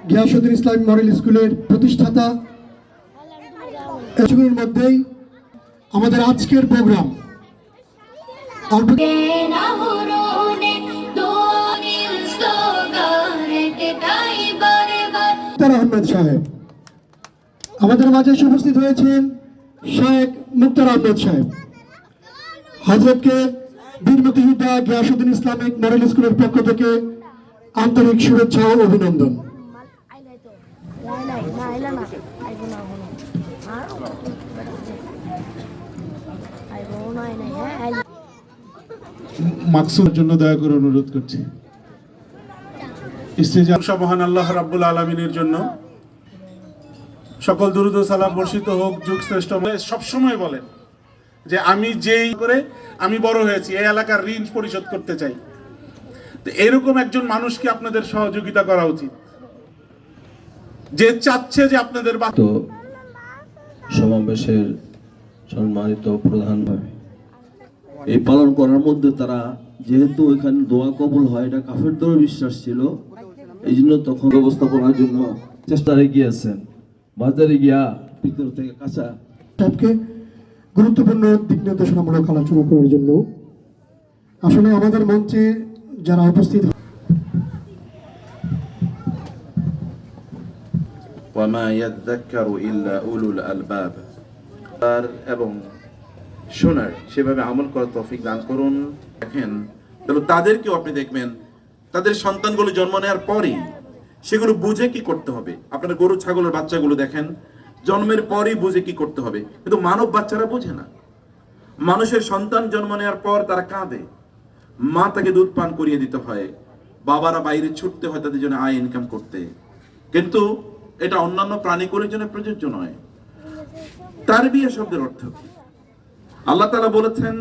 Giasuddin Islamic model স্কুলের প্রতিষ্ঠাতা। এগুলোর মধ্যেই আমাদের আজকের প্রোগ্রাম আহমেদ সাহেব আমাদের মাঝে উপস্থিত হয়েছেন। শেখ মুক্তার আহমেদ সাহেব হযরতকে বীর মুক্তিযোদ্ধা গিয়াসউদ্দিন ইসলামিক মডেল স্কুলের পক্ষ থেকে আন্তরিক শুভেচ্ছা ও অভিনন্দন। মাকসুদের জন্য দয়া করে অনুরোধ করছি। স্টেজে মহান আল্লাহ রাব্বুল আলামিনের জন্য সকল দুরূদ ও সালাম বর্ষিত হোক। যুগ শ্রেষ্ঠ সবসময় বলেন যে আমি যেই করে আমি বড় হয়েছি এই এলাকার ঋণ পরিশোধ করতে চাই। তো এরকম একজন মানুষকে আপনাদের সহযোগিতা করা উচিত, যে চাচ্ছে যে আপনাদের তো সমাবেশের সম্মানিত প্রধান এই পালন করার মধ্যে তারা যেহেতু এখানে দোয়া কবুল হয় এটা কাফেরদেরও বিশ্বাস ছিল, এই জন্য তখন ব্যবস্থাপনার জন্য চেষ্টায় গিয়েছেন, বাজারে গিয়া ভিতর থেকে কাঁচা সাহেবকে গুরুত্বপূর্ণ দিক নির্দেশনামূলক আলোচনা করার জন্য। আসলে আমাদের মঞ্চে যারা উপস্থিত ওয়ামা ইয়াযাক্কারু ইল্লা উলুল আলবাব, এবং শোনার সেভাবে আমল করার তৌফিক দান করুন। দেখেন তাহলে তাদেরকেও আপনি দেখবেন তাদের সন্তানগুলো জন্ম নেওয়ার পরেই সেগুলো বুঝে কি করতে হবে। আপনার গরু ছাগলের বাচ্চাগুলো দেখেন জন্মের পরেই বুঝে কি করতে হবে, কিন্তু মানব বাচ্চারা বোঝে না। মানুষের সন্তান জন্ম নেওয়ার পর তারা কাঁদে, মা তাকে দুধ পান করিয়ে দিতে হয়, বাবারা বাইরে ছুটতে হয় তাদের জন্য আয় ইনকাম করতে, কিন্তু এটা অন্যান্য প্রাণীগুলোর জন্য প্রযোজ্য নয়। তারবিয়া শব্দের অর্থ কি? আল্লাহ তাআলা বলেছেন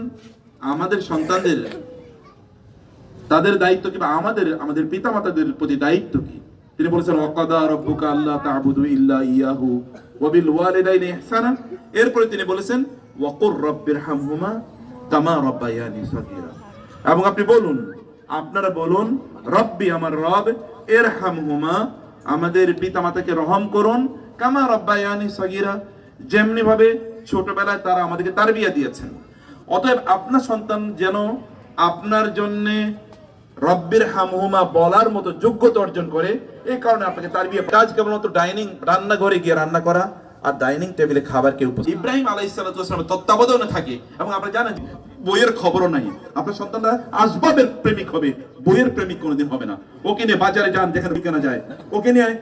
আমাদের সন্তানদের তাদের দায়িত্ব কি, বা আমাদের পিতামাতাদের প্রতি দায়িত্ব কি? তিনি বলেছেন ওয়াকাদা রাব্বুকা আল্লা তা'বুদু ইল্লা ইয়াহু ওয়া বিল ওয়ালিদাইনি ইহসানা। এরপরে তিনি বলেছেন ওয়াকুর রাব্বিরহামহুমা কামা রাব্বায়ানি সাগীরা। এবং আপনি বলুন, আপনারা বলুন রব্বি আমার রব, ইরহামহুমা আমাদের পিতামাতাকে রহম করুন, কামা রাব্বায়ানি সাগীরা যেমনি ভাবে ছোটবেলায় তারা আমাদেরকে তারবিয়া দিয়েছেন। অতএব আপনার সন্তান যেন আপনার জন্য রব্বির হামহুমা বলার মতো যোগ্যতা অর্জন করে, এই কারণে আপনাকে তারবিয়া। কাজ কেবলমাত্র রান্নাঘরে গিয়ে রান্না করা আর ডাইনিং টেবিলে খাবার কেউ। ইব্রাহিম আলাইহিস সালামের তত্ত্বাবধানে থাকে, এবং আপনারা জানেন বইয়ের খবরও নাই। আপনার সন্তানরা আসবাবের প্রেমিক হবে, বইয়ের প্রেমিক কোনোদিন হবে না। ওকে নিয়ে বাজারে যান, যেখানে বিকেনা যায়, ওকে নিয়ে